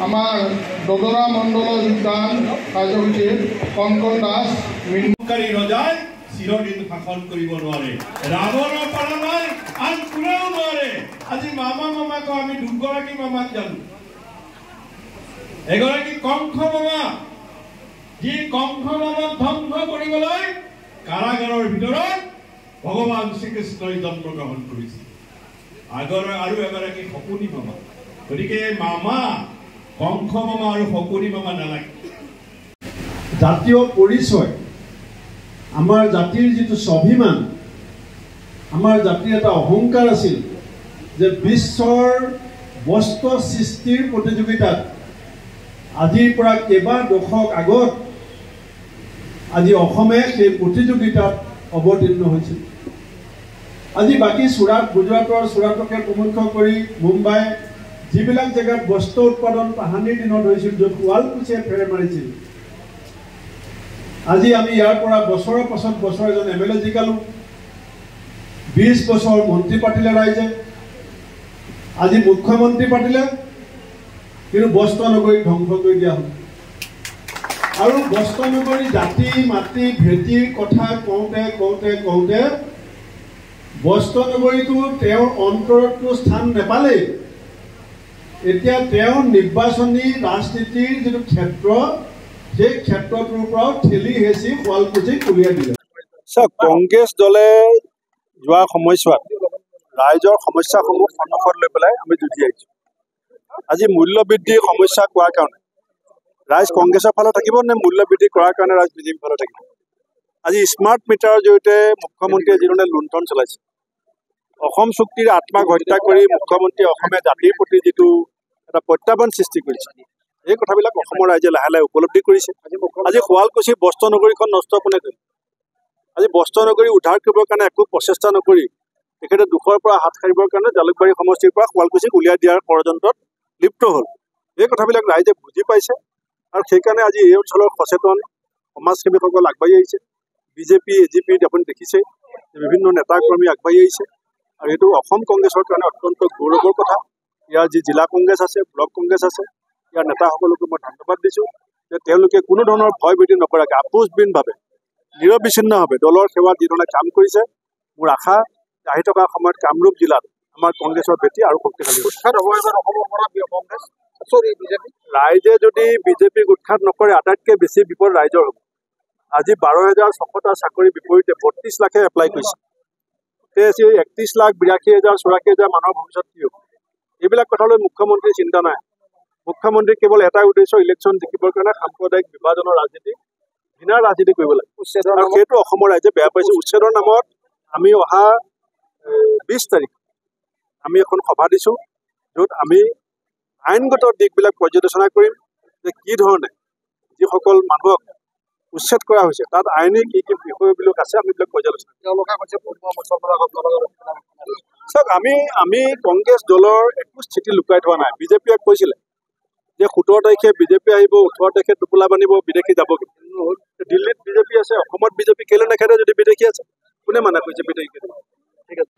আমাৰ দদৰা মণ্ডলৰ যোগদান কাৰ্যসূচীত কংকন দাস মিনকাৰী ৰজাই চিৰদিন শাসন কৰিব নোৱাৰে ৰাৱণৰ পৰা নাই আন কোনেও নোৱাৰে আজি মামাক আমি দুগৰাকী মামাক জানো এগৰাকী কংস মামা যি কংস মামাক ধ্বংস কৰিবলৈ কাৰাগাৰৰ ভিতৰত ভগৱান শ্ৰীকৃষ্ণই জন্মগ্ৰহণ কৰিছিল আৰু এগৰাকী শকুনি মামা গতিকে মামা কংস মামা আৰু শকুনি মামা নালাগে জাতীয় পৰিচয় আমাৰ জাতিৰ যিটো স্বাভিমান আমাৰ জাতিৰ এটা অহংকাৰ আছিল যে বিশ্বৰ বস্ত্ৰ সৃষ্টিৰ প্ৰতিযোগিতাত আজিৰ পৰা কেইবা দশক আগত আজি অসমে সেই প্ৰতিযোগিতাত অৱতীৰ্ণ হৈছিল আজি বাকী সুৰাট গুজৰাটৰ সুৰাটকে প্ৰমুখ কৰি মুম্বাই যিবিলাক জেগাত বস্ত্ৰ উৎপাদন তাহানিৰ দিনত হৈছিল য'ত শুৱালকুছিয়ে ফেৰ মাৰিছিল আজি আমি ইয়াৰ পৰা বছৰৰ পাছত বছৰ এজন এমএলএ জিকালো 20 বছৰ মন্ত্ৰী পাতিলে ৰাইজে আজি মুখ্যমন্ত্ৰী পাতিলে কিন্তু বস্ত্ৰ নগৰীক ধ্বংস কৰি দিয়া হ'ল আৰু বস্ত্ৰ নগৰী জাতি মাটি ভেটিৰ কথা কওঁতে বস্ত্ৰ নগৰীটো তেওঁৰ অন্তৰতো স্থান নেপালেই এতিয়া তেওঁৰ নিৰ্বাচনী ৰাজনীতিৰ যিটো ক্ষেত্ৰ সেই ক্ষেত্ৰটোৰ পৰাও ঠেলি হেঁচি শুৱালকুছিক উলিয়াই দিলে কংগ্ৰেছ দলে যোৱা সময়ছোৱাত ৰাইজৰ সমস্যাসমূহ সন্মুখত লৈ পেলাই আমি যুঁজি আহিছোঁ আজি মূল্যবৃদ্ধিৰ সমস্যা কোৱাৰ কাৰণে ৰাইজ কংগ্ৰেছৰ ফালে থাকিব নে মূল্যবৃদ্ধি কৰাৰ কাৰণে ৰাইজ বিজেপিৰ ফালে থাকিব আজি স্মাৰ্ট মিটাৰৰ জৰিয়তে মুখ্যমন্ত্ৰীয়ে যিধৰণে লুণ্ঠন চলাইছে অসম চুক্তিৰ আত্মাক হত্যা কৰি মুখ্যমন্ত্ৰীয়ে অসমীয়া জাতিৰ প্ৰতি যিটো এটা প্ৰত্যাহ্বান সৃষ্টি কৰিছে এই কথাবিলাক অসমৰ ৰাইজে লাহে লাহে উপলব্ধি কৰিছে আজি শুৱালকুছি বস্ত্ৰ নগৰীখন নষ্ট কোনে কৰিলে আজি বস্ত্ৰ নগৰী উদ্ধাৰ কৰিবৰ কাৰণে একো প্ৰচেষ্টা নকৰি তেখেতে দুখৰ পৰা হাত সাৰিবৰ কাৰণে জালুকবাৰী সমষ্টিৰ পৰা শুৱালকুছিক উলিয়াই দিয়াৰ ষড়যন্ত্ৰত লিপ্ত হ'ল এই কথাবিলাক ৰাইজে বুজি পাইছে আৰু সেইকাৰণে আজি এই অঞ্চলৰ সচেতন সমাজসেৱীসকল আগবাঢ়ি আহিছে বিজেপি এজিপিত আপুনি দেখিছে বিভিন্ন নেতা কৰ্মী আগবাঢ়ি আহিছে আৰু এইটো অসম কংগ্ৰেছৰ কাৰণে অত্যন্ত গৌৰৱৰ কথা ইয়াৰ যি জিলা কংগ্ৰেছ আছে ব্লক কংগ্ৰেছ আছে ইয়াৰ নেতাসকলকো মই ধন্যবাদ দিছোঁ যে তেওঁলোকে কোনো ধৰণৰ ভয় ভীতি নকৰাকৈ আপোচবিহীনভাৱে নিৰবিচ্ছিন্নভাৱে দলৰ সেৱাত যিধৰণে কাম কৰিছে মোৰ আশা আহি থকা সময়ত কামৰূপ জিলাত আমাৰ কংগ্ৰেছৰ ভেটি আৰু শক্তিশালী ৰাইজে যদি বিজেপিক উৎখাত নকৰে আটাইতকৈ বেছি বিপদ ৰাইজৰ হ'ব আজি 12,600টা চাকৰিৰ বিপৰীতে 32 লাখে এপ্লাই কৰিছে 31 লাখ 82,000 84,000 মানুহৰ ভৱিষ্যত কি হ'ব এইবিলাক কথালৈ মুখ্যমন্ত্ৰীৰ চিন্তা নাই মুখ্যমন্ত্ৰী কেৱল এটাই উদ্দেশ্য ইলেকশ্যন জিকিবৰ কাৰণে সাম্প্ৰদায়িক বিভাজনৰ ৰাজনীতি ঘৃণাৰ ৰাজনীতি কৰিব লাগে আৰু সেইটো অসমৰ ৰাইজে বেয়া পাইছে উচ্ছেদৰ নামত আমি অহা 20 তাৰিখ আমি এখন সভা দিছোঁ য'ত আমি আইনগত দিশবিলাক পৰ্যালোচনা কৰিম যে কি ধৰণে যিসকল মানুহক উচ্ছেদ কৰা হৈছে তাত আইনী কি কি বিষয়বিলাক আছে আমি এইবিলাক পৰ্যালোচনা চাওক আমি কংগ্ৰেছ দলৰ একো স্থিতি লুকাই থোৱা নাই বিজেপিয়ে কৈছিলে যে 17 তাৰিখে বিজেপি আহিব 18 তাৰিখে টোপোলা বান্ধিব বিদেশী যাবগৈ দিল্লীত বিজেপি আছে অসমত বিজেপি কেলে নেখেদে যদি বিদেশী আছে কোনে মানা কৰিছে বিদেশী ঠিক আছে